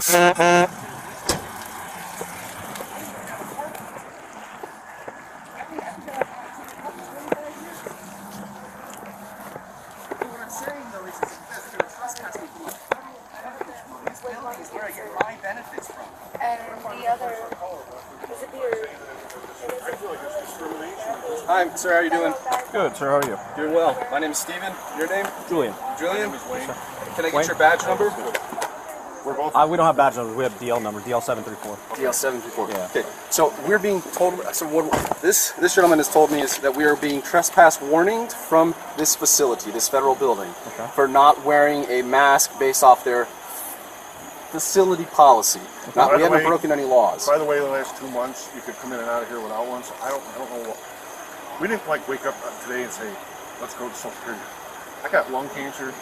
saying though is that there are trespass people. These buildings where I get my benefits from. And the other is a beard. Hi, sir. How are you doing? Good, sir. How are you? Doing well. My name is Steven. Your name? Julian. Julian. Can I get Wayne? your badge number? We're both. We don't have badge numbers. We have DL number, DL734. DL734. Yeah. Okay. So we're being told. So what this gentleman has told me is that we are being trespass warned from this facility, this federal building, for not wearing a mask based off their facility policy. Not, we haven't broken any laws. By the way, the last 2 months, you could come in and out of here without one. So I don't know what. We didn't like wake up today and say, let's go to Social Security. I got lung cancer.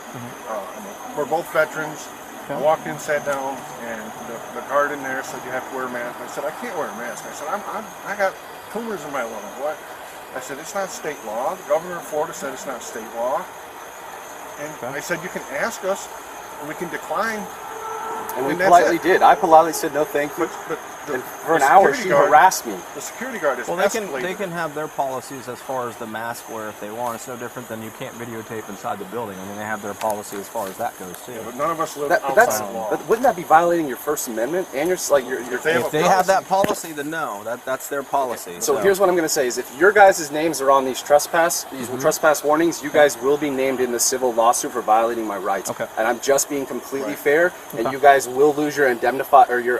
We're both veterans. I walked in, sat down, and the guard in there said you have to wear a mask. I said I can't wear a mask. I said I got tumors in my lung. What? I said it's not state law. The governor of Florida said it's not state law. And I said you can ask us, and we can decline. And we politely did. I politely said no, thank you. But and for an hour, she harassed me. The security guard is escalated. They can have their policies as far as the mask wear if they want. It's no different than you can't videotape inside the building. I mean, they have their policy as far as that goes too. Yeah, but none of us live outside the law. But wouldn't that be violating your First Amendment and your If they have that policy, then no, that's their policy. Okay. So here's what I'm going to say: is if your guys' names are on these trespass warnings, you guys will be named in the civil lawsuit for violating my rights. Okay. And I'm just being completely fair, and you guys will lose your indemnify or your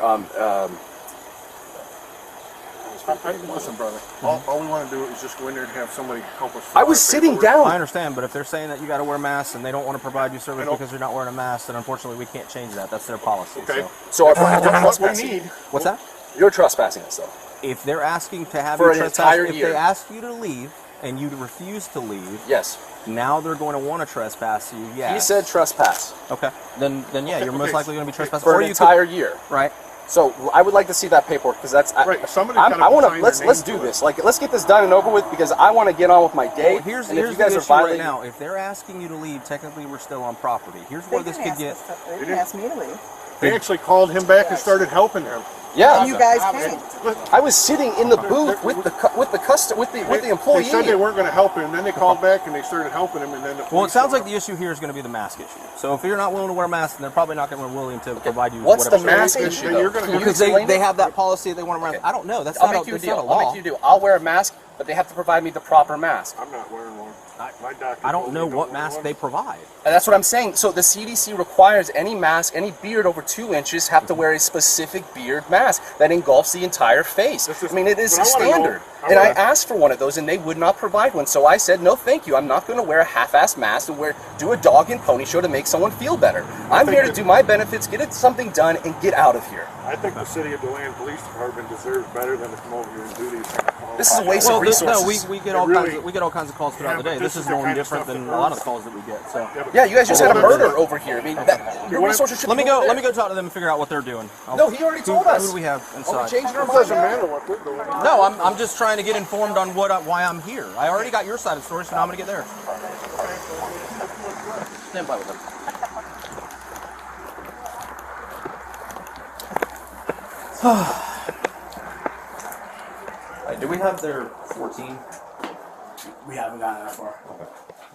Listen, brother. All we want to do is just go in there and have somebody help us. I was sitting down. I understand, but if they're saying that you got to wear masks and they don't want to provide you service because you're not wearing a mask, then unfortunately we can't change that. That's their policy. Okay. So what we need. What's that? You're trespassing us, though. If they're asking to have for you an entire year, if they ask you to leave and you refuse to leave, yes. Now they're going to want to trespass you. Yeah. He said trespass. Okay. Then yeah, you're most likely going to be trespassing for an entire year. Right. So I would like to see that paperwork because that's right. I want to let's do this. Like let's get this done and over with because I want to get on with my day. Well, here's you guys the are issue violating right now. If they're asking you to leave, technically we're still on property. Here's where this could get. They didn't ask me to leave. They actually called him back and started helping him. Yeah, and you guys came. I was sitting in the booth with the employee. They said they weren't going to help him, and then they called back and they started helping him, and then. Well, it sounds like the issue here is going to be the mask issue. So if you're not willing to wear a mask, then they're probably not going to be willing to provide you. What's whatever the mask issue? Because they have that policy they want to wear. I don't know. That's not a law. I'll make you a deal. I'll wear a mask, but they have to provide me the proper mask. I'm not wearing one. My doctor. I don't know what mask they provide. And that's what I'm saying. So the CDC requires any mask, any beard over 2 inches, have to wear a specific beard mask that engulfs the entire face. I mean, it is standard. And I asked for one of those, and they would not provide one. So I said, no, thank you. I'm not going to wear a half-assed mask and do a dog and pony show to make someone feel better. I'm here to do my benefits, get something done, and get out of here. I think the city of Deland Police Department deserves better than to come over here and do these things. This is a waste of resources. No, we get all kinds of calls throughout the day. This is no different than a lot of the calls that we get. So yeah, you guys just had a murder over here. I mean, your resources should. Let me go talk to them and figure out what they're doing. No, he already told us. Who do we have inside? It doesn't matter what they're doing. No, I'm just trying to get informed on why I'm here. I already got your side of the story, so now I'm gonna get theirs. Stand by with them. Do we have their 14? We haven't gotten that far. Okay.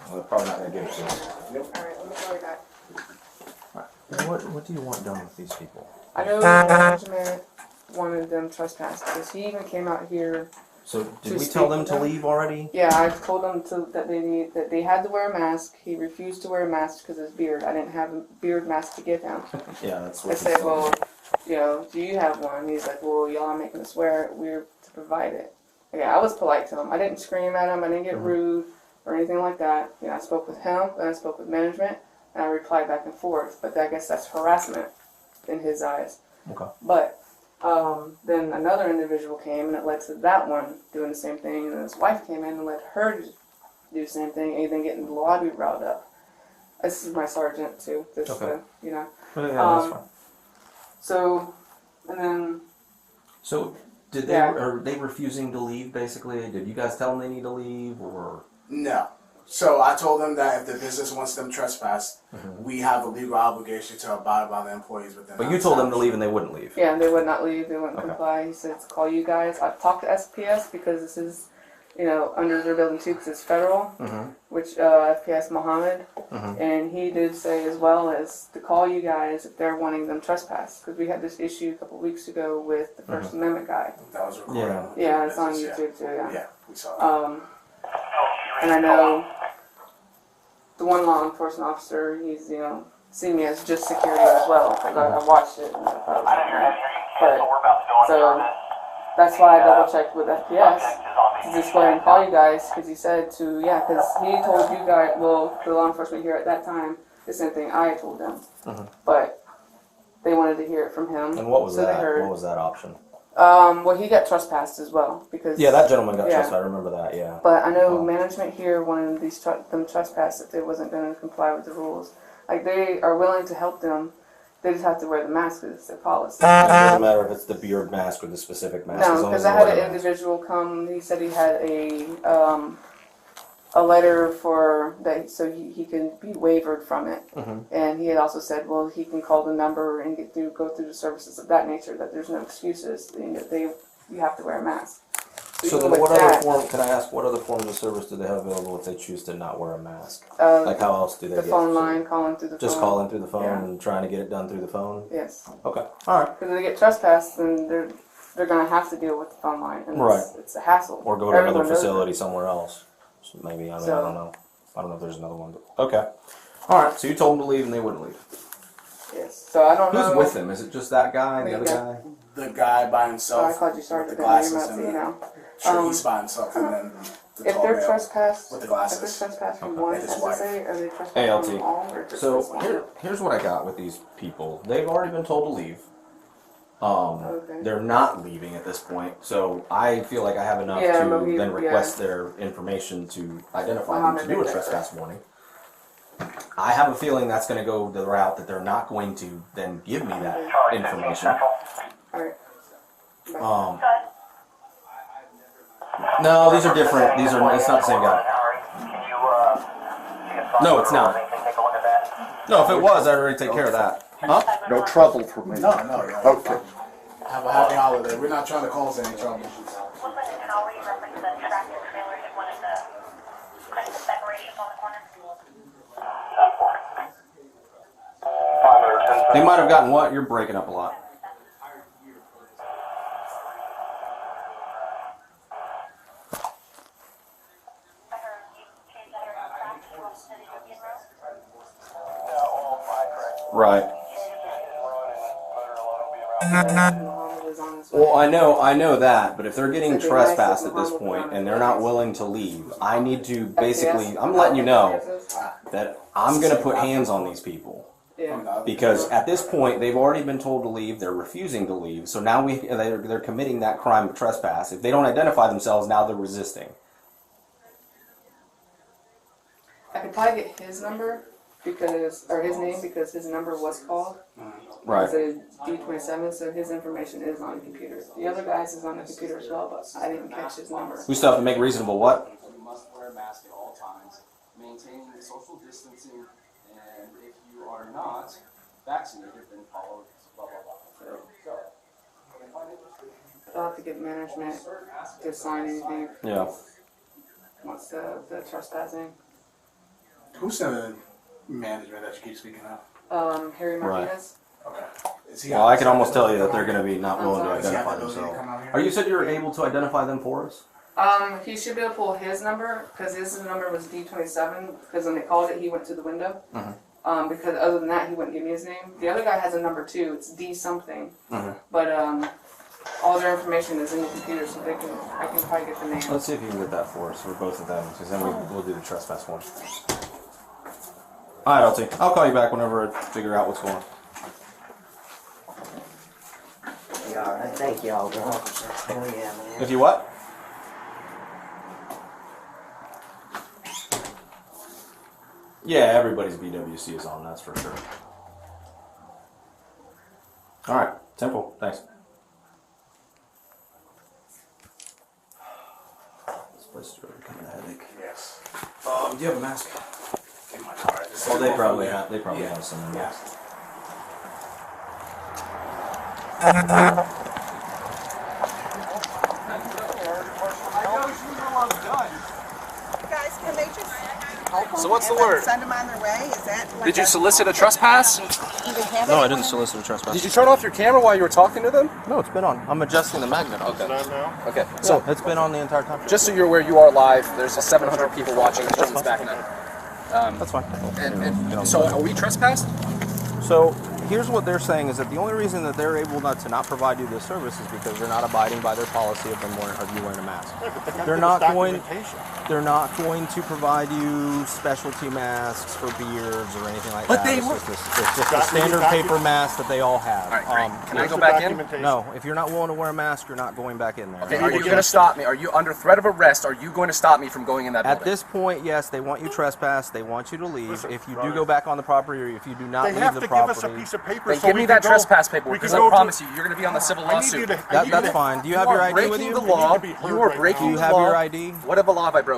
Well, they're probably not going to give it to us. Yep. All right, let me go back. What do you want done with these people? I know management wanted them trespassed because he even came out here. So did we tell them to leave already? Yeah, I told them that they had to wear a mask. He refused to wear a mask because of his beard. I didn't have a beard mask to give him. Yeah, that's what I said, well, do you have one? He's like, well, y'all are making us wear it. We're to provide it. Okay, I was polite to him. I didn't scream at him. I didn't get rude or anything like that. I spoke with him and I spoke with management and I replied back and forth. But I guess that's harassment in his eyes. Okay. But then another individual came and it led to that one doing the same thing. And then his wife came in and let her do the same thing and then getting the lobby riled up. This is my sergeant too. Okay. Yeah, that's fine. So, and then. So. Are they refusing to leave, basically? Did you guys tell them they need to leave, or? No. So I told them that if the business wants them trespassed, we have a legal obligation to abide by the employees within. But you told them to leave and they wouldn't leave. Yeah, they would not leave. They wouldn't comply. He said to call you guys. I've talked to SPS because this is, under their building too, because it's federal, which FPS Mohammed, and he did say as well as to call you guys if they're wanting them trespassed, because we had this issue a couple weeks ago with the First Amendment guy. That was recorded. Yeah, it's on YouTube too. Yeah, we saw it. And I know the one law enforcement officer, he's, seen me as just security as well, because I watched it. And so that's why I double checked with FPS to just go ahead and call you guys, because he said because he told you guys, well, the law enforcement here at that time, the same thing I told them. But they wanted to hear it from him. And what was so that? They heard. What was that option? Well, he got trespassed as well because that gentleman got trespassed. I remember that. Yeah. But I know management here wanted them trespassed if they wasn't going to comply with the rules. Like they are willing to help them. They just have to wear the mask because it's their policy. It doesn't matter if it's the beard mask or the specific mask. No, because I had an individual come. He said he had a letter for that, so he can be waived from it. And he had also said, well, he can call the number and go through the services of that nature. That there's no excuses. You have to wear a mask. So then, what other form? Can I ask what other forms of service do they have available if they choose to not wear a mask? Like how else do they? The get phone line, calling through the phone. Just calling through the phone and trying to get it done through the phone. Yes. Okay. All right. Because if they get trespassed, then they're going to have to deal with the phone line, and it's a hassle. Or go to another facility somewhere else. So maybe I don't know. I don't know if there's another one. But okay. All right. So you told them to leave and they wouldn't leave. Yes. So I don't know. Who's with them? Is it just that guy and the other guy? The guy by himself. I called you Sergeant. With the glasses and Sure, he's by himself, and then the if tall they're male trespassed, with the glasses. if they're trespassed from one And his wife. SSA, are they trespassed ALT. from all, or just this So one? here's what I got with these people. They've already been told to leave. Okay. They're not leaving at this point, so I feel like I have enough to then request their information to identify them to do a trespass warning. I have a feeling that's going to go the route that they're not going to then give me that information. Alright. No, these are different. It's not the same guy. No, it's not. No, if it was, I'd already take care of that. Huh? No trouble for me. No. Okay. Have a happy holiday. We're not trying to cause any trouble. They might have gotten what? You're breaking up a lot. Right. Well, I know that, but if they're getting trespassed at this point and they're not willing to leave, I need to basically, I'm letting you know that I'm going to put hands on these people. Because at this point, they've already been told to leave, they're refusing to leave, so now they're committing that crime of trespass. If they don't identify themselves, now they're resisting. I could probably get his number his name because his number was called. Right. It's a D27, so his information is on the computer. The other guy's is on the computer as well, but I didn't catch his number. We still have to make reasonable what? You must wear a mask at all times, maintaining social distancing, and if you are not vaccinated, then follow blah, blah, blah. I'll have to get management to sign anything. Yeah. What's the trespassing? Who's the management that you keep speaking of? Harry Martinez. Okay. Is he Well, I can almost tell you that they're going to be not willing to Is he identify have the ability to themselves. come out here? Are you said you were able to identify them for us? He should be able to pull his number because his number was D27. Because when they called it, he went to the window. Because other than that, he wouldn't give me his name. The other guy has a number too. It's D something. But all their information is in the computer, so I can probably get the name. Let's see if you can get that for us, for both of them, because then we'll do the trespass one. All right, LT. I'll call you back whenever I figure out what's going on. Yeah, all right. Thank y'all, bro. Oh, yeah, man. If you what? Yeah, everybody's BWC is on, that's for sure. All right, simple. Thanks. This place is really becoming a headache. Yes. Oh, Do you have a mask? In my car. Oh, they probably have. They probably have some. Yeah. Guys, can they just help them So what's the and then word? send them on their way? Is that like Did you solicit a trespass? No, I didn't solicit a trespass. Did you turn off your camera while you were talking to them? No, it's been on. I'm adjusting the magnet. Okay. Not now. Okay. So So it's been on the entire time. just so you're aware, you are live. There's 700 people watching. This is back now. That's fine. So are we trespassed? So here's what they're saying is that the only reason that they're able not to not provide you this service is because they're not abiding by their policy of them wearing, of you wearing a mask. They're not going. They're not going to provide you specialty masks for beards or anything like But that. they It's were- just a standard paper mask that they all have. All right, great. Can I Where's go the back in? documentation? No, if you're not willing to wear a mask, you're not going back in there. Okay, are you going to stop me? Are you under threat of arrest? Are you going to stop me from going in that At building? this point, yes, they want you trespassed. They want you to leave. Listen, if you brother. do go back on the property, or if you do not They leave have the to give us property, a piece of paper. Then so give we me can that go- trespass paperwork, we can because I go to- promise you, you're going to be on the civil I need you lawsuit. to- I need you that's to- fine. Do you You have your are ID with breaking you? the You need law. to be heard You are right breaking Do you the have law. your ID? What have a law have I broken?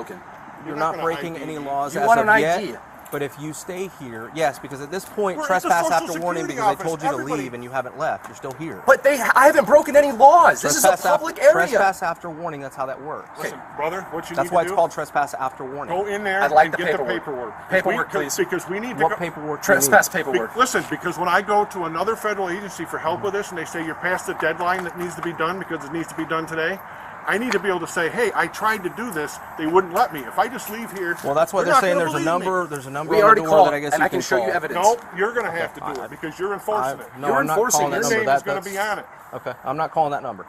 You're not not gonna breaking ID any me. laws You as want of an yet. ID. But if you stay here, yes, because at this point, We're at the trespass Social after warning Security because they told office. you to Everybody- leave and you haven't left. You're still here. But I haven't broken any laws. This is a Trespass public after, area. Trespass after warning, that's how that works. Listen, brother, what you That's need why to it's do, called trespass after warning. go in there I'd like and the get paperwork. the paperwork. Paperwork, Because please. Because we need to What go. paperwork do you need? Trespass paperwork. Listen, because when I go to another federal agency for help with this and they say you're past the deadline that needs to be done because it needs to be done today, I need to be able to say, hey, I tried to do this. They wouldn't let me. If I just leave here, Well, that's why they're they're not saying gonna there's a believe number. me. There's a number We on the already door called, that I guess and you I can show call. you evidence. No, you're going to have to do it because you're enforcing it. No, You're I'm not enforcing calling it. that Your number. name That, is going to that's, be on it. okay, I'm not calling that number.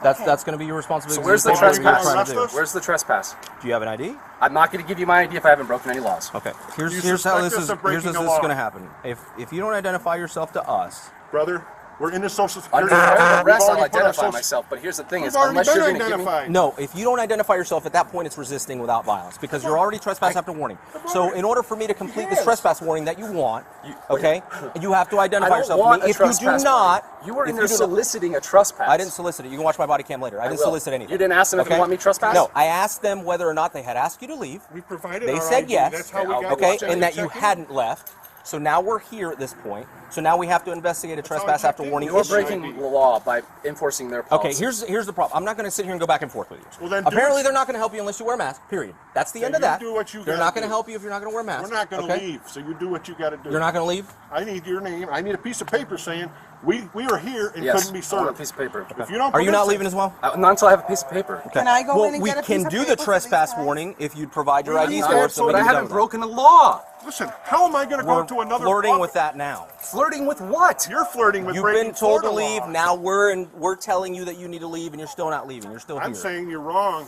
That's going to be your responsibility. So where's the to do what you're trespass? trying to do. Where's the trespass? Do you have an ID? I'm not going to give you my ID if I haven't broken any laws. Okay. You Here's how suspect this us is. of breaking Here's the this law. going to happen. If you don't identify yourself to us, Brother, we're in the Social Under Security. threat of We've arrest, I'll already put our identify social- myself. But here's the thing: We've is already unless you're been going to give me, identified. no. If you don't identify yourself at that point, it's resisting without violence because you're already trespass after warning. So in order for me to complete this trespass warning that you want, okay, you have to I identify don't yourself to want me. a If you do trespass not, warning. You were in if there you do not- soliciting a trespass. I didn't solicit it. You can watch my body cam later. I didn't will. solicit anything. You didn't ask them if they want me trespassed? No, I asked them whether or not they had asked you to leave. We provided They our said ID. yes. That's how we got Okay, check and that you in. hadn't left. So now we're here at this point. So now we have to investigate a how I trespass checked after in. warning You're issue. breaking the law by enforcing their policy. Okay, here's the problem. I'm not going to sit here and go back and forth with you. Well, then do Apparently, it. they're not going to help you unless you wear a mask. Period. That's the Then end of you that. do what you They're gotta not going to do. help you if you're not going to wear a mask. We're not going to okay? leave, so you do what you got to do. You're not going to leave. I need your name. I need a piece of paper saying we were here and Yes, couldn't be I want a served. piece of paper. If you don't Are you produce not it- leaving as well? Not until I have a piece of paper. Can I go Well, in and we get a can piece of do the paper for these trespass guys? warning if you'd provide your We IDs need for that us. so But we I can haven't done broken the law. Listen, how am I going to go We're to another flirting office? with that now. Flirting with what? You're flirting with You've breaking been told to Florida leave. law. Now we're telling you that you need to leave, and you're still not leaving. You're still here. I'm saying you're wrong.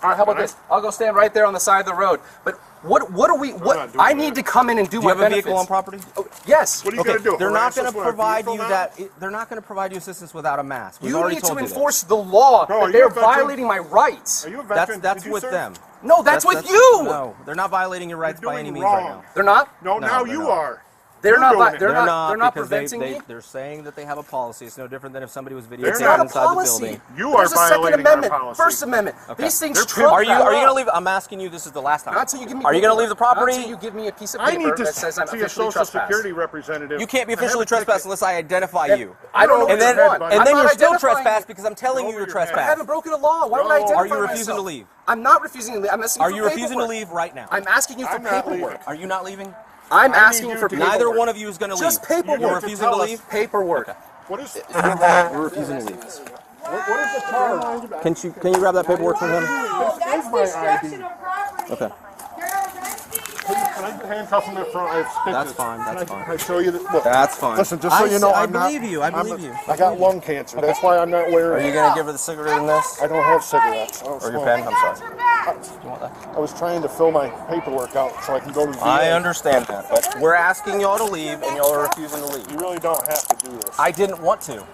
All right, how about Can I- this? I'll go stand right there on the side of the road. But what are we? not What doing I that. need to come in and do Do you my have a benefits. vehicle on property? Oh, yes. What are you Okay, going to do? they're not Harass going us to with our provide vehicle you now? they're not going to provide you assistance without a mask. We've You already need to told you enforce the law. No, are That you they're a veteran? violating my rights. Are you a this. veteran? That's Did you with serve? them. No, that's with you. No, they're not violating your rights You're by any doing means right wrong. now. They're not. No, now they're you not. are. They're You're not. doing it. They're not. They're not because preventing me. they're saying that they have a policy. It's no different than if somebody was They're videotaping not a inside the policy. building. You are There's a Second violating our Amendment, policy. First Amendment. Okay. These things They're trump Are you that. going to leave? I'm asking you. This is the last time. Not until you give me. Are you going to leave the property? Not until you give me a piece of I paper need to that says I'm see a officially social trespassed. security representative. You can't be I have officially a ticket. trespassed unless I identify you. I don't know And what then, you want. and I'm then not you're still identifying trespassed you. because I'm telling you Over you're your head. I trespassed. haven't broken the law. Why would I No. identify Are you refusing myself? to leave? I'm not refusing to leave. I'm asking Are for you refusing to paperwork. leave right now? I'm asking you for I'm not paperwork. leaving. Are you not leaving? I'm I asking need you you for to- paperwork. Neither one of you is going to leave. Just paperwork. You're to refusing tell to us- leave? Paperwork. What is You're refusing to leave. what is the charge? Can you grab that paperwork from him? Oh, that's destruction of property. Okay. You're arresting Can I handcuff him in front? I have stitches. That's fine, that's Can fine. I show you that? Look, That's fine. listen, just so you know, I I'm not. believe you. I believe you. I got lung cancer. That's why I'm not Are wearing. you going to give her the cigarette in this? I don't have cigarettes. I don't Or your smoke. pen? I'm sorry. property. You want that? I was trying to fill my paperwork out so I can go to VA. I understand that, but we're asking y'all to leave, and y'all are refusing to leave. You really don't have to do this. I didn't want to.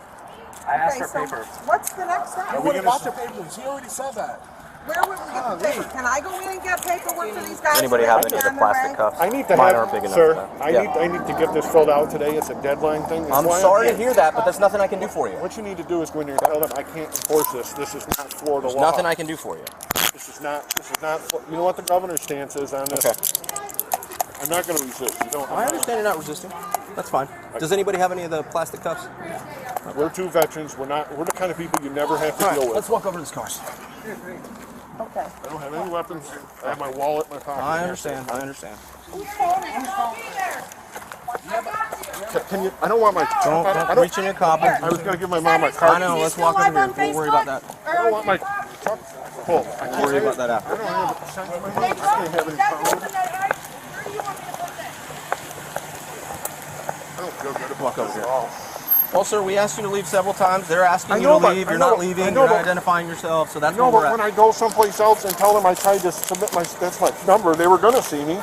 I asked Okay, for so paper. what's the next step? Are we gonna s- papers. He already said that. Where would we get the paper? Can I go in and get paperwork for these guys? Anybody have any of the On their plastic way? cuffs? I need to Mine have, aren't big enough sir, for that. I need to get this filled out today. It's a deadline thing. That's I'm why sorry to here. hear that, but there's nothing I can do for you. What you need to do is go in there and tell them I can't enforce this. This is not Florida There's law. nothing I can do for you. This is not, you know what the governor's stance is on this? Okay. I'm not going to resist. You don't. I understand you're not resisting. That's fine. Does anybody have any of the plastic cuffs? We're two veterans. We're the kind of people you never have to deal with. Let's walk over to this car. Okay. I don't have any weapons. I have my wallet, my pocket. I understand. I understand. Can you? I don't want my. Don't reach in your copy. I was going to give my mom my car. I know. Let's walk over here. We'll worry about that. I don't want my truck full. We'll worry about that after. I don't have. I can't have any problems. I don't feel good about Walk over this here. at all. Well, sir, we asked you to leave several times. They're asking you know, to but- leave. I You're know, not but- leaving. I know, You're not but- identifying yourself. So that's No, where we're but when at. I go someplace else and tell them I tried to submit that's my number, they were going to see me.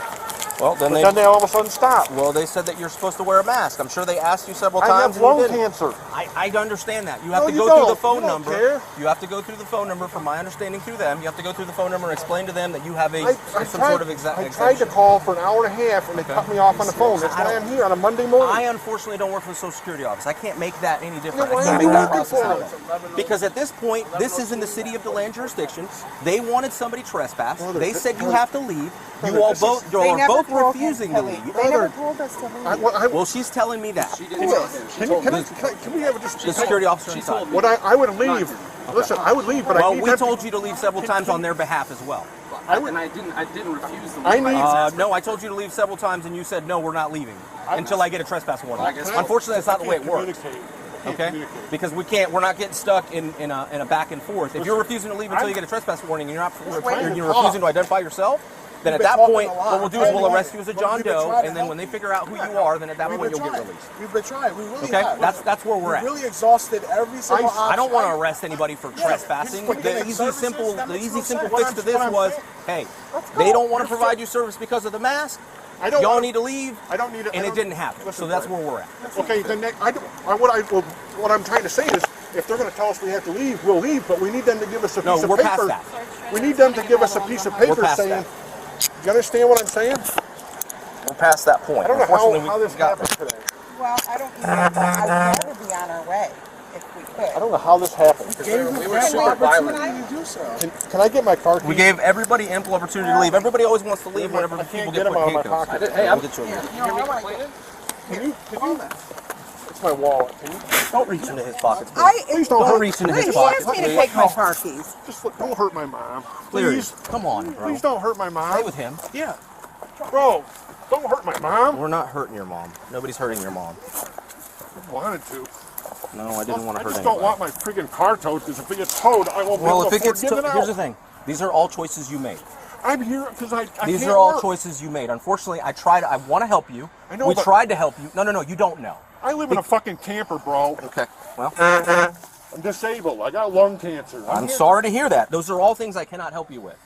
Well, then But then they all of a sudden stop. Well, they said that you're supposed to wear a mask. I'm sure they asked you several I times. have and you lung didn't. cancer. I understand that. You have No, to you go through the don't. phone You don't number. care. You have to go through the phone number, from my understanding through them. You have to go through the phone number and explain to them that you have some sort of I exemption. tried to call for an hour and a half and they cut me off on the phone. That's why I'm here on a Monday morning. I unfortunately don't work for the Social Security office. I can't make that any different. Why I can't are make you that working process for happen. Because at this point, this is in the city of Deland jurisdiction. They wanted somebody trespassed. They said you have to leave. You all both They are never both told us refusing to to leave. leave. They never told us to leave. Well, she's telling me that. Can we have just The security officer inside. What I would leave. Listen, I would leave, but I Well, need we them told you to leave several times on their behalf as well. I didn't refuse the I leave. need. No, I told you to leave several times, and you said no, we're not leaving until I get a trespass warning. guess- Unfortunately, that's not the way it works. Communicate. Okay, because we're not getting stuck in a back and forth. If you're refusing to leave until you get a trespass warning, and you're refusing to identify yourself, then at that point, what we'll do is we'll arrest you as a John Doe, and then when they figure out who you are, then at that point you'll get released. We've been trying. We really Okay, have. that's where we're at. Really exhausted every single option. I don't want to arrest anybody for trespassing. The easy, simple fix to this was, hey, they don't want to provide you service because of the mask. I don't Y'all want- need to leave, I don't need it. and it didn't happen. Listen, So that's where we're at. Okay, then what I'm trying to say is, if they're going to tell us we have to leave, we'll leave. But we need them to give us a No, piece of we're paper. past that. We need them to give us a piece of paper past saying. that. You understand what I'm saying? We're past that point. I don't know Unfortunately, how this got happened today. Well, I don't know. I'd rather be on our way if we I could. don't know how this happened. We were super violent. Can I get my car keys? We gave everybody ample opportunity to leave. Everybody always wants to leave whenever I people can't get get them put out of my handcuffs. pocket. Hey, We'll get you in there. Can you? It's my wallet. Can you? Don't reach into his pockets. Please. Please don't Don't hurt. reach into his He pockets. asked me to please. take my car keys. Just don't hurt my mom. Leary, Please. come on, bro. Please don't hurt my mom. Stay with him. Yeah. Bro, don't hurt my mom. We're not hurting your mom. Nobody's hurting your mom. I wanted to. No, I didn't want I to hurt just anybody. don't want my freaking car towed because if it gets towed, I won't be Well, able if to it afford gets getting it here's the out. thing. These are all choices you made. I'm here because I These can't are all work. choices you made. Unfortunately, I want to help you. I know, we but- tried to help you. No, you don't know. I live in a fucking camper, bro. Okay. Well, I'm disabled. I got lung cancer. I'm sorry to hear that. Those are all things I cannot help you with.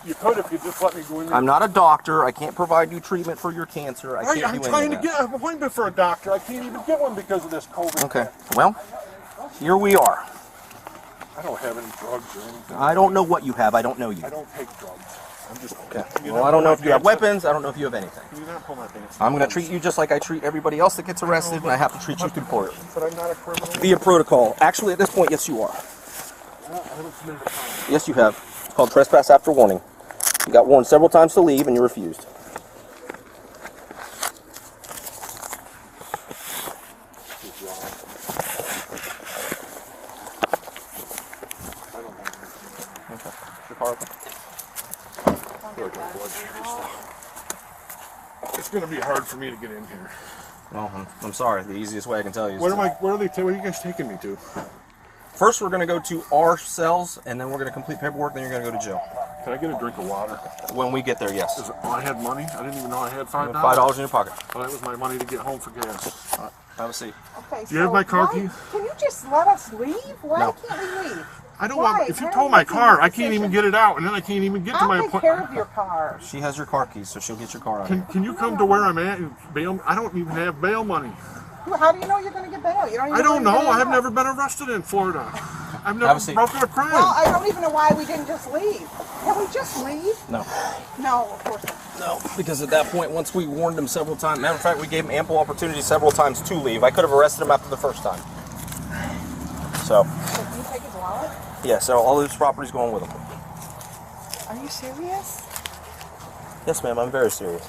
You could if you just let me go in there. I'm not a doctor. I can't provide you treatment for your cancer. I can't I'm do trying any to of that. get an appointment for a doctor. I can't even get one because of this COVID. Okay. Well, here we are. I don't have any drugs or anything. I don't know what you have. I don't know you. I don't take drugs. I'm just. Okay. Can you Well, not I don't pull know my if you have pants weapons. I don't know if you have anything. Can you not pull my pants I'm going to treat you just like I treat everybody else that gets arrested, and I have to treat you through court. But I'm not a criminal. Via protocol. Actually, at this point, yes, you are. I haven't committed a crime. Yes, you have. It's called trespass after warning. You got warned several times to leave, and you refused. Okay. Your car open? It's going to be hard for me to get in here. Well, I'm sorry. The easiest way I can tell you is Where are you guys taking me to? First, we're going to go to our cells, and then we're going to complete paperwork, then you're going to go to jail. Can I get a drink of water? When we get there, yes. I had money. I didn't even know I had $5. $5 in your pocket. Well, that was my money to get home for gas. Have a seat. Okay, Do you have my car why- keys? Can you just let us leave? Why No. can't we leave? I don't Why? want. If you Why tow are my you making car, this I can't even decision? get it out, and then I can't even get to my I'll take care appointment. of your car. She has your car keys, so she'll get your car out. Can you come to where I'm at and bail? I don't even have bail money. How do you know you're going to get bail? You don't even I don't know. know. I have never been arrested in Florida. I've Have never a seat. broken a crime. Well, I don't even know why we didn't just leave. Can we just leave? No. No, of course not. No, because at that point, once we warned him several times, matter of fact, we gave him ample opportunity several times to leave. I could have arrested him after the first time. So, Can you take his wallet? yeah, so all of his property's going with him. Are you serious? Yes, ma'am, I'm very serious.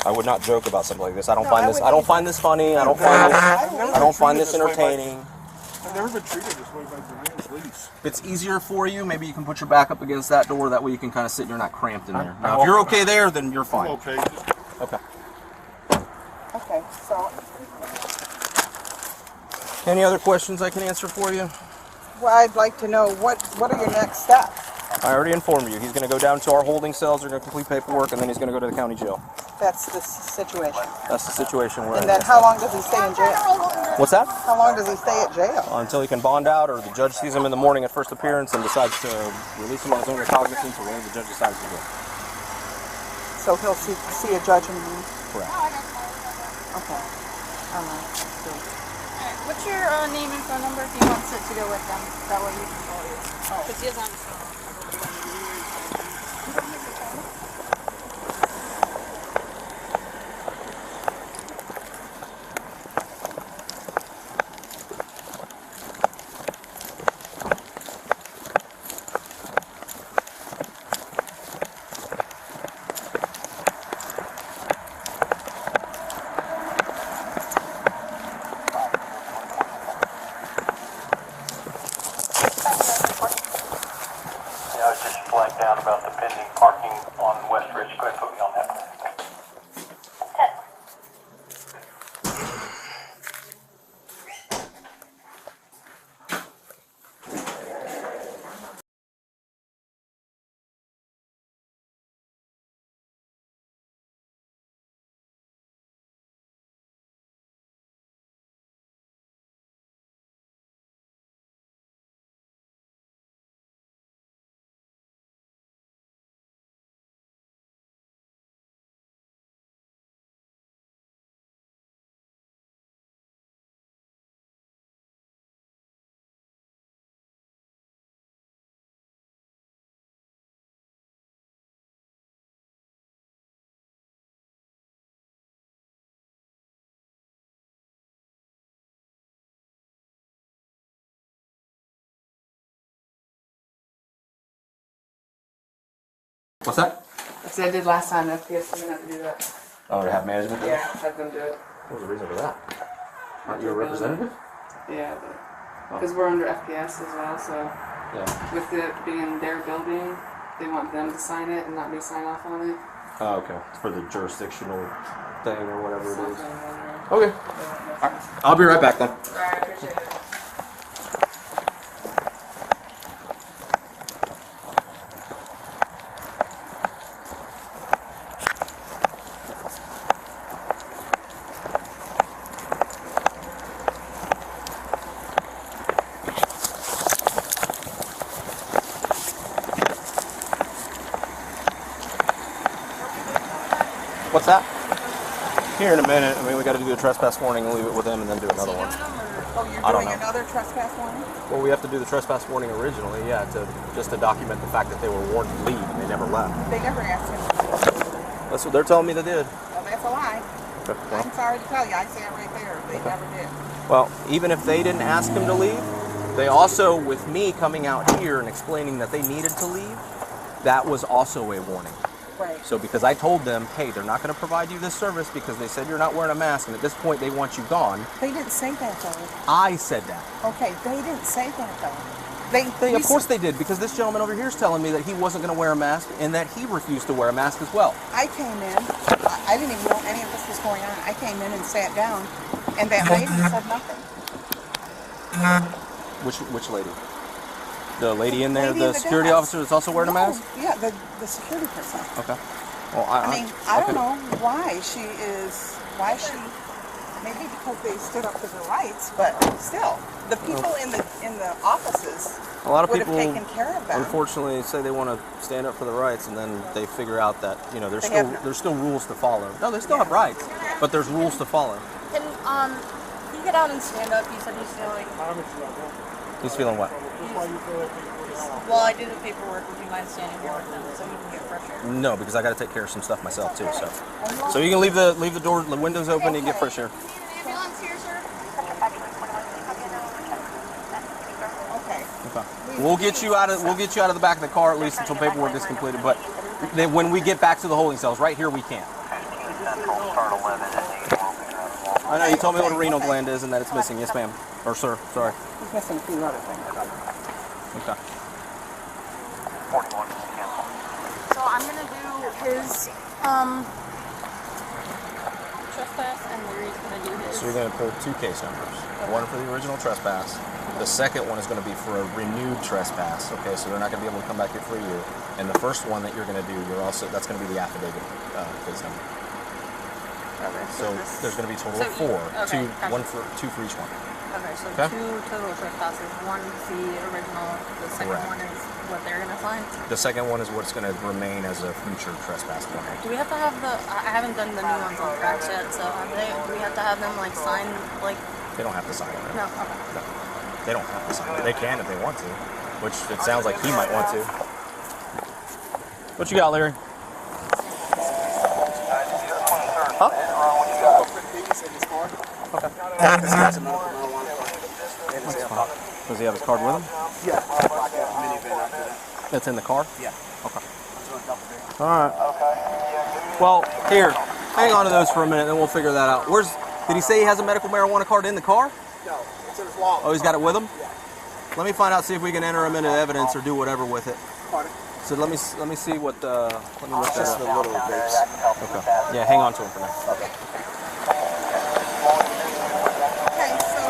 I would not joke about something like this. I don't No, find I this. wouldn't I don't either. find this funny. I don't find this. I don't find this entertaining. I've never been treated this way by Julian's lease. If it's easier for you, maybe you can put your back up against that door. That way you can kind of sit and you're not cramped in there. Now, if you're okay there, then you're I'm fine. okay. Okay. Okay, so, Any other questions I can answer for you? well, I'd like to know what are your next steps? I already informed you. He's going to go down to our holding cells. They're going to complete paperwork, and then he's going to go to the county jail. That's the situation. That's the situation we're in. And then how long does he stay in jail? What's that? How long does he stay at jail? Until he can bond out, or the judge sees him in the morning at first appearance and decides to release him on his own recognizance, or whatever the judge decides to do. So he'll see a judge in the morning? Correct. Okay. All right. What's your name and phone number if he wants it to go with them? That way you can call you. Because he is on his phone. I was just flagged down about the pending parking on West Ridge. Go ahead and put me on that. What's that? That's what I did last time. FPS didn't have to do that. Oh, to have management there? Yeah, have them do it. What was the reason for that? Aren't you a representative? Yeah, because we're under FPS as well, so Yeah. with it being their building, they want them to sign it and not me sign off on it. Oh, okay. It's for the jurisdictional thing or whatever it is. Something Okay. I'll be right back then. Alright, I appreciate it. What's that? Here in a minute. I mean, we got to do a trespass warning and leave it with him and then do another one. Oh, you're I don't doing know. another trespass warning? Well, we have to do the trespass warning originally, yeah, just to document the fact that they were warned to leave and they never left. They never asked him. That's what they're telling me they did. Well, that's a lie. Okay, well. I'm sorry to tell you. I say it right there. They never did. Well, even if they didn't ask him to leave, they also, with me coming out here and explaining that they needed to leave, that was also a warning. Right. So because I told them, hey, they're not going to provide you this service because they said you're not wearing a mask, and at this point they want you gone. They didn't say that though. I said that. Okay, they didn't say that though. They, of course they did, because this gentleman over here is telling me that he wasn't going to wear a mask and that he refused to wear a mask as well. I came in. I didn't even know any of this was going on. I came in and sat down, and that lady said nothing. Which lady? The lady in there, Lady the in the security desk. officer that's also wearing a mask? Yeah, the security person. Okay. Well, I mean, I don't okay. know why she, maybe because they stood up for their rights, but still, the people in the offices A lot of would people, have taken care of them. unfortunately, say they want to stand up for their rights, and then they figure out that there's They still have- there's still rules to follow. No, they still have rights, but there's rules to follow. Can he get get out and stand up? You said he's feeling. He's feeling what? Well, I do the paperwork. Would you mind standing here with him so he can get fresh air? No, because I got to take care of some stuff myself too. So you can leave the door, the windows open, and get fresh air. Ambulance here, sir? Okay. Okay. We'll get you out of the back of the car at least until paperwork is completed. But then when we get back to the holding cells, right here we can't. I know you told me what a renal gland is and that it's missing. Yes, ma'am. Or sir. Sorry. He's missing a few other things. Okay. So I'm gonna do his trespass, and Leary's gonna do his. So you're going to pull 2 case numbers. One for the original trespass. The second one is going to be for a renewed trespass. Okay, so they're not going to be able to come back here for a year. And the first one that you're going to do, that's going to be the affidavit case number. Okay, So there's going to be a total of 4. Okay, Two for each one. Okay, so Okay. 2 total trespasses. One's the original. The second Correct. one is what they're gonna sign. The second one is what's going to remain as a future trespass warrant. Do we have to have I haven't done the new ones on tracks yet, so do we have to have them like sign like? They don't have to sign it. No. Okay. No. They don't have to sign it. They can if they want to, which it sounds like he might want to. What you got, Leary? Huh? Okay. Does he have his card with him? Yeah. That's in the car? Yeah. Okay. Alright. Well, here, hang on to those for a minute, then we'll figure that out. Did he say he has a medical marijuana card in the car? No, it's in his wallet. Oh, he's got it with him? Yeah. Let me find out, see if we can enter him into evidence or do whatever with it. Pardon? So let me see what, let me look Just that the up. little vapes. Okay. Yeah, hang on to him for now. Okay. Okay, so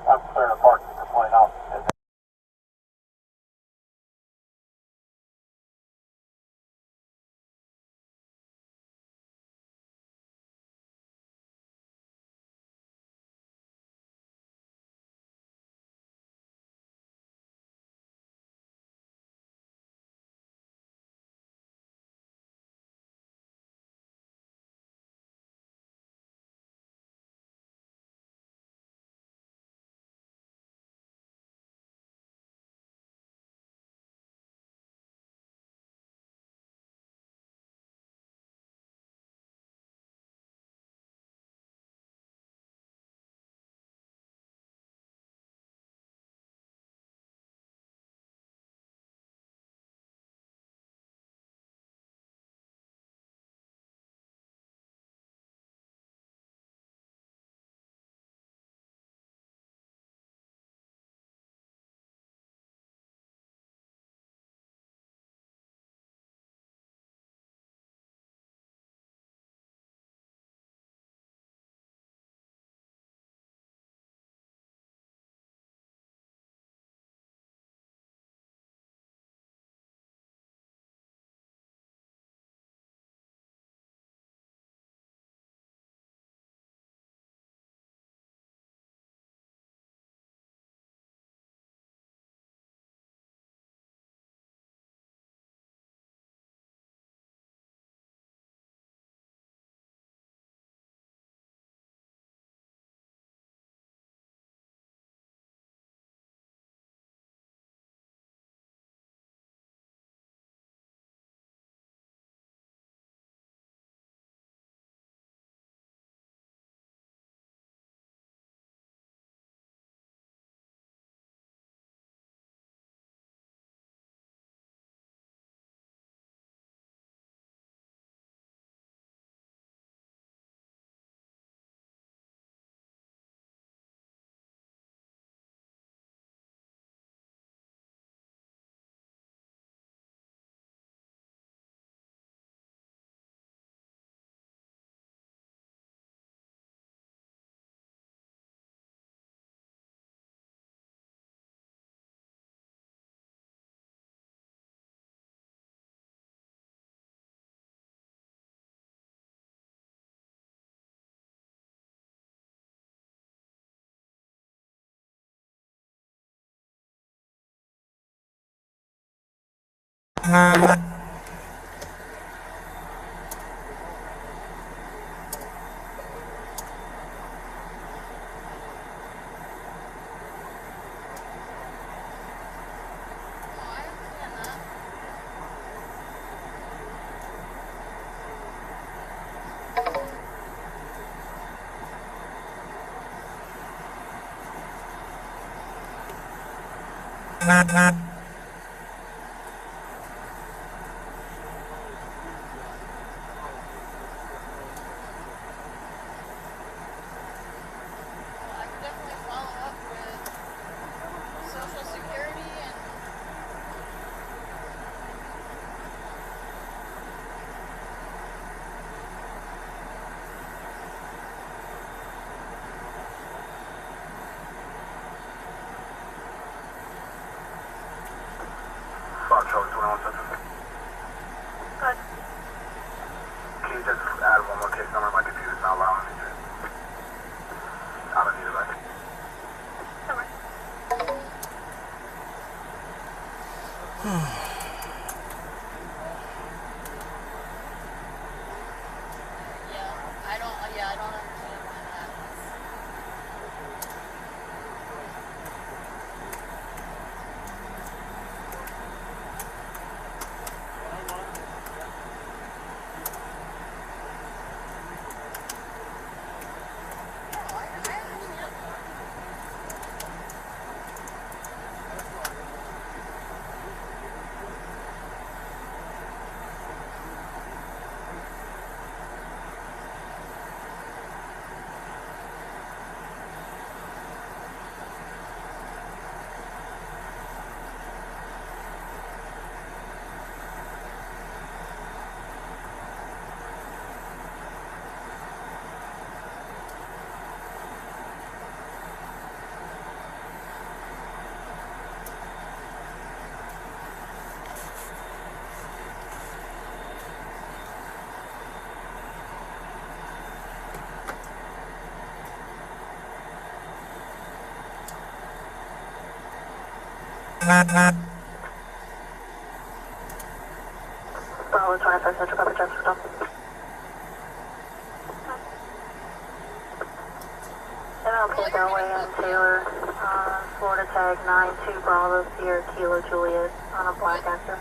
I'm clearing a parking complaint out. Charlie 21 Central. Good. Can you just add one more case number? My computer's not allowing me to. I don't need it, right? I don't understand why that is. Bravo 25 Central, copy, traffic stop. MLK Bellway and Taylor, Florida tag 92 Bravo Sierra Kilo Juliet on a black actor.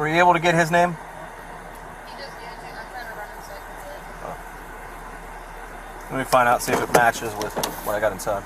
Were you able to get his name? He just gave it. I'm trying to run inside with it. Let me find out, see if it matches with what I got inside.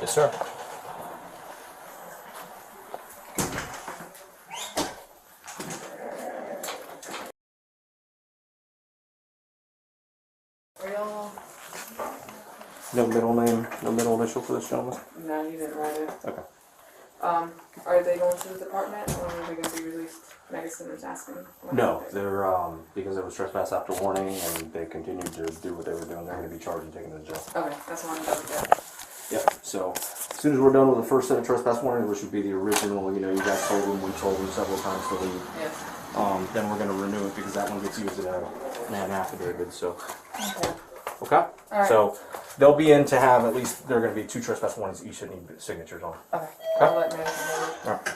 Yes, sir. No middle name, no middle initial for this gentleman? No, you didn't write it. Okay. Are they going to the department, or are they going to be released? Megacenter's asking. No, they're, because it was trespass after warning and they continued to do what they were doing, they're gonna be charged and taken to jail. Okay, that's one double check. Yep, so as soon as we're done with the first set of trespass warnings, which would be the original, you know, you guys told them, we told them several times to leave. Yes. Then we're gonna renew it because that one gets used in an affidavit, so. Okay. Okay? Alright. So they'll be in to have at least, there are gonna be 2 trespass warnings each that need signatures on. Okay. I'll let Madison know. Alright.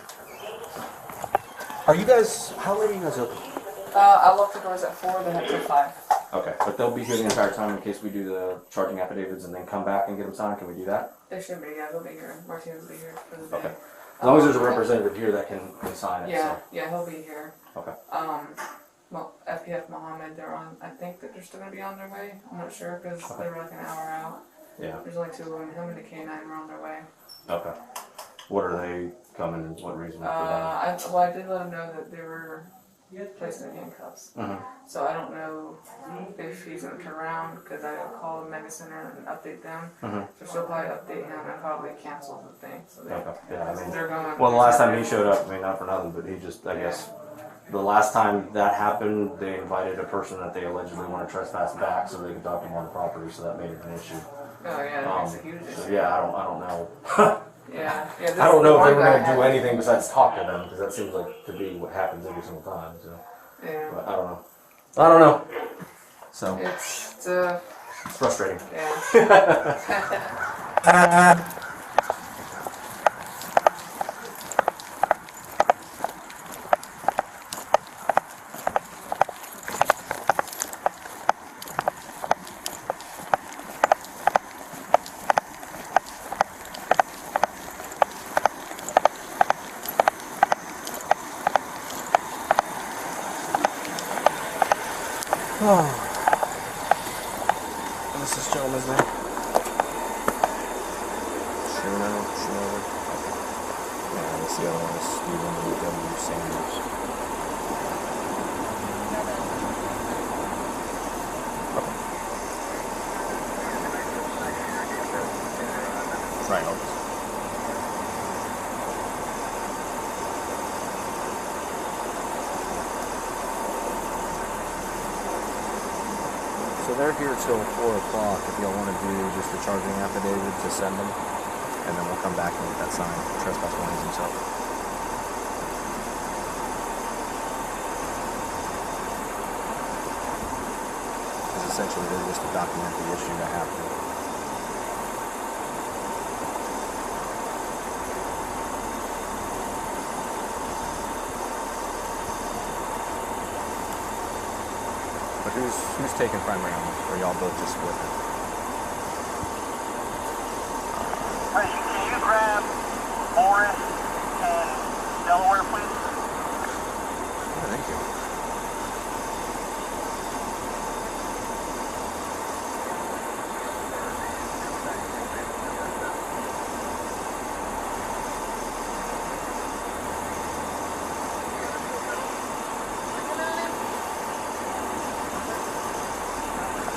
Are you guys, how late are you guys open? I locked the doors at 4, they have till 5. Okay, but they'll be here the entire time in case we do the charging affidavits and then come back and get them signed. Can we do that? They should be, yeah, they'll be here. Martinez will be here for the day. Okay. As long as there's a representative here that can sign it. Yeah, yeah, he'll be here. So. Okay. Well, FPF Mohammed, they're on, I think that they're still going to be on their way. I'm not sure because they were like an hour out. Yeah. There's only 2 of them. Him and the K9 were on their way. Okay. What are they coming and what reason for that? I did let them know that they were placed in handcuffs. Mm-hmm. So I don't know if he's going to turn around because I called the Mega Center and update them. Mm-hmm. So she'll probably update him and probably cancel the thing. So they, Okay. Yeah, I mean, they're going. well, the last time he showed up, I mean, not for nothing, but he just, I guess, the last time that happened, they invited a person that they allegedly want to trespass back so they could dock him on the property, so that made it an issue. Oh yeah, that makes a huge issue. So yeah, I don't know. Yeah. I don't know if they were going to do anything besides talk to them, because that seems like to be what happens every single time. So, Yeah. but I don't know. I don't know. So It's frustrating. yeah. What's this gentleman's name? Schooner. Yeah, that's the other one is Stephen W. Sanders. Okay. Reynolds. So they're here till 4 o'clock if y'all want to do just the charging affidavit to send them. And then we'll come back and get that signed. Trespass warnings himself. Because essentially they're just to document the issue that happened. But who's taking primary on this? Or y'all both just split it? Hey, can you grab Morris and Delaware, please? Oh, thank you.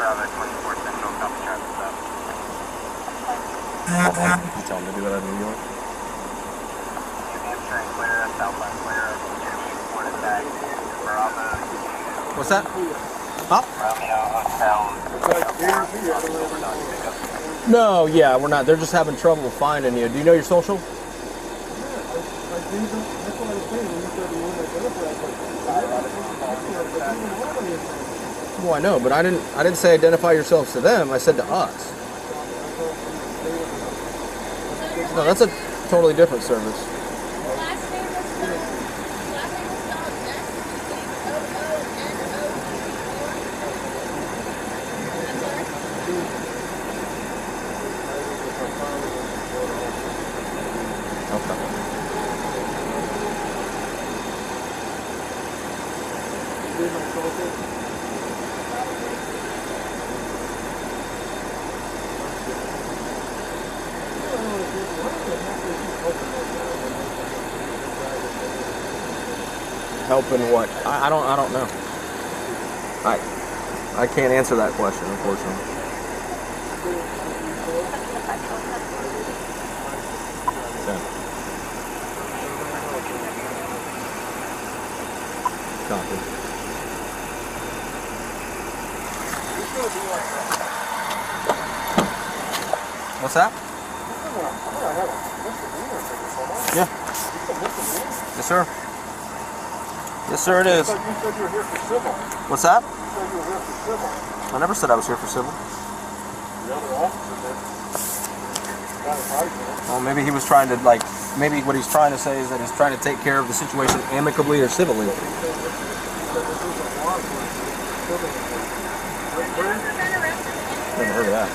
Bravo 24 Central, copy traffic stop. You tell them to do it out of New York? New Hampshire and clear, Southland clear, reported back, Bravo. What's that? Huh? No, yeah, we're not. They're just having trouble finding you. Do you know your social? Well, I know, but I didn't say identify yourselves to them. I said to us. No, that's a totally different service. Helping what? I don't know. I can't answer that question, unfortunately. Yeah. Copy. What's that? Yeah. Yes, sir. Yes, sir, it is. You said you were here for civil. What's that? You said you were here for civil. I never said I was here for civil. The other officer did. Well, maybe he was trying to, like, maybe what he's trying to say is that he's trying to take care of the situation amicably or civilly. Never heard of that.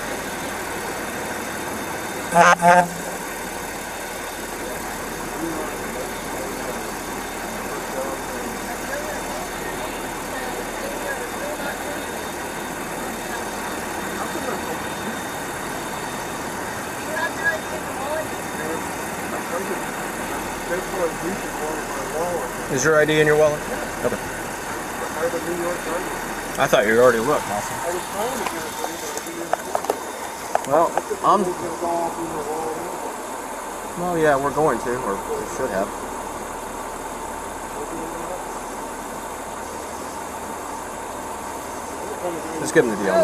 Is your ID in your wallet? Okay. I thought you already looked. Well, well, yeah, we're going to, or we should have. Just give him the deal.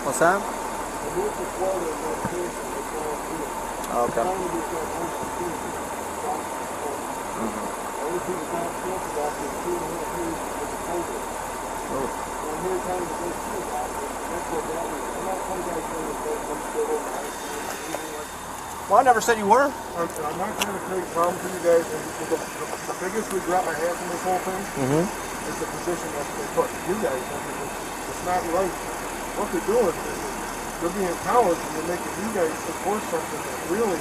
What's that? Oh, okay. Well, I never said you were. I'm not trying to create problems for you guys. The biggest regret I have from this whole thing is the position that they put you guys in. It's not right. What they're doing is they're being cowards and they're making you guys support something that really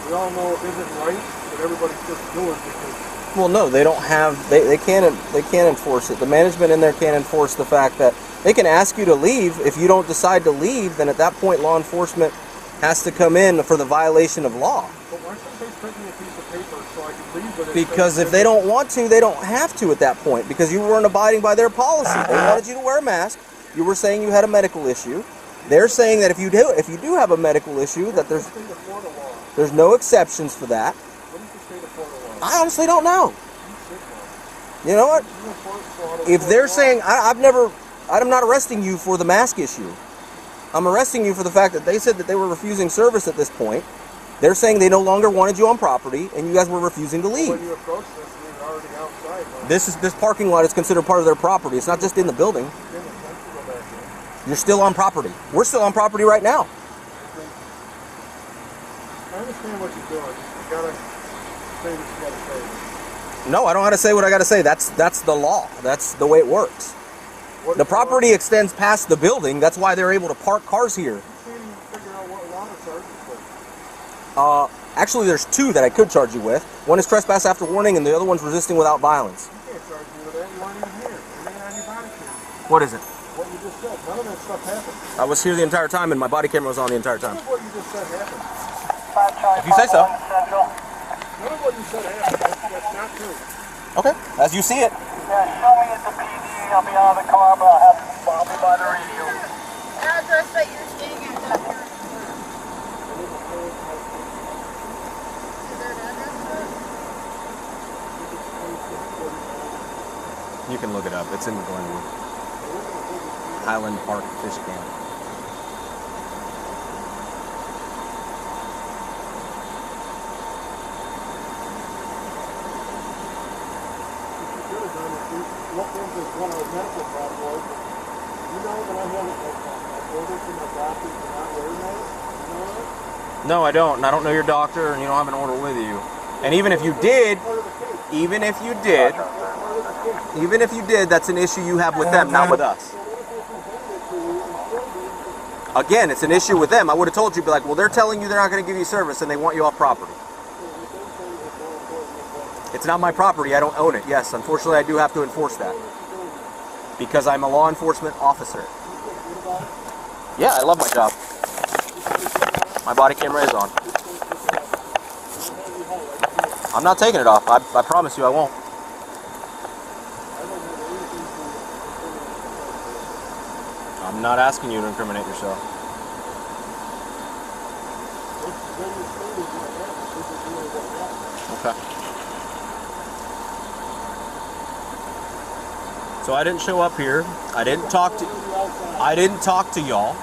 we all know isn't right, but everybody's just doing because. Well, no, they don't have. They can't enforce it. The management in there can't enforce the fact that they can ask you to leave. If you don't decide to leave, then at that point, law enforcement has to come in for the violation of law. But why shouldn't they print me a piece of paper so I can leave? But because if they don't want to, they don't have to at that point. Because you weren't abiding by their policy. They wanted you to wear a mask. You were saying you had a medical issue. They're saying that if you do have a medical issue, that there's no exceptions for that. I honestly don't know. You know what? If they're saying I'm not arresting you for the mask issue. I'm arresting you for the fact that they said that they were refusing service at this point. They're saying they no longer wanted you on property, and you guys were refusing to leave. When you approached this, we were already outside. This parking lot is considered part of their property. It's not just in the building. You're still on property. We're still on property right now. I understand what you're doing. You gotta say what you gotta say. No, I don't have to say what I got to say. That's the law. That's the way it works. The property extends past the building. That's why they're able to park cars here. Actually, there's two that I could charge you with. One is trespass after warning, and the other one's resisting without violence. You can't charge me with that. You weren't even here. You didn't have your body camera. What is it? What you just said. None of that stuff happened. I was here the entire time, and my body camera was on the entire time. None of what you just said happened. If you say so. what you said happened. That's not true. Okay, as you see it. Yeah, show me at the PD. I'll be out of the car, but I'll be by the radio. Address that you're staying at, Doctor. Is there an address for it? You can look it up. It's in Glenwood. Highland Park Fish Camp. What was this one of the medical problem was? You know that I had an order from my doctor to not wear masks? You know that? No, I don't. And I don't know your doctor, and you don't have an order with you. And even if you did, that's an issue you have with them, not with us. Again, it's an issue with them. I would have told you, be like, well, they're telling you they're not going to give you service, and they want you off property. It's not my property. I don't own it. Yes, unfortunately, I do have to enforce that because I'm a law enforcement officer. Yeah, I love my job. My body camera is on. I'm not taking it off. I promise you I won't. I'm not asking you to incriminate yourself. Okay. So I didn't show up here. I didn't talk to y'all.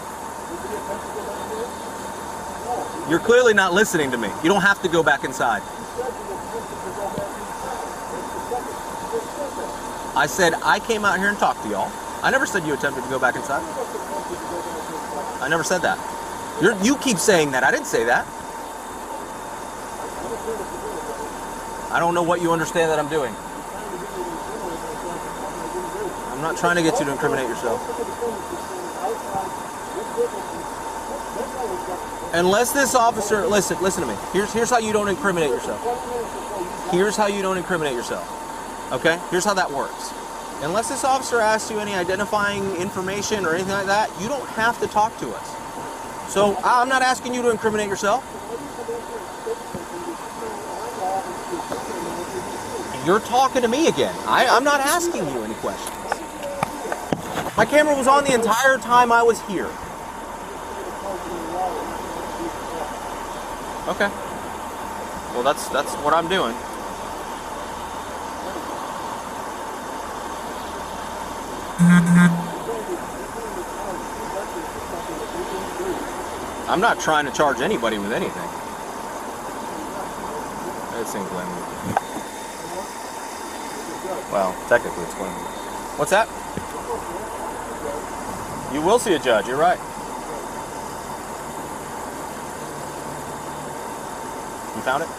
You're clearly not listening to me. You don't have to go back inside. I said I came out here and talked to y'all. I never said you attempted to go back inside. I never said that. You keep saying that. I didn't say that. I don't know what you understand that I'm doing. I'm not trying to get you to incriminate yourself. Unless this officer, listen to me. Here's how you don't incriminate yourself. Here's how you don't incriminate yourself. Okay? Here's how that works. Unless this officer asks you any identifying information or anything like that, you don't have to talk to us. So I'm not asking you to incriminate yourself. You're talking to me again. I'm not asking you any questions. My camera was on the entire time I was here. Okay. Well, that's what I'm doing. I'm not trying to charge anybody with anything. It's in Glenwood. Well, technically it's Glenwood. What's that? You will see a judge, you're right. You found it?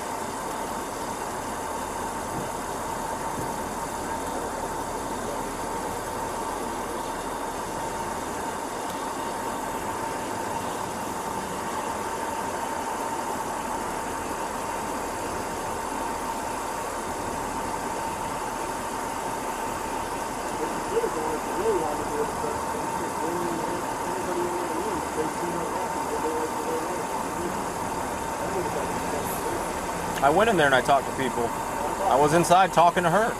I went in there and I talked to people. I was inside talking to her.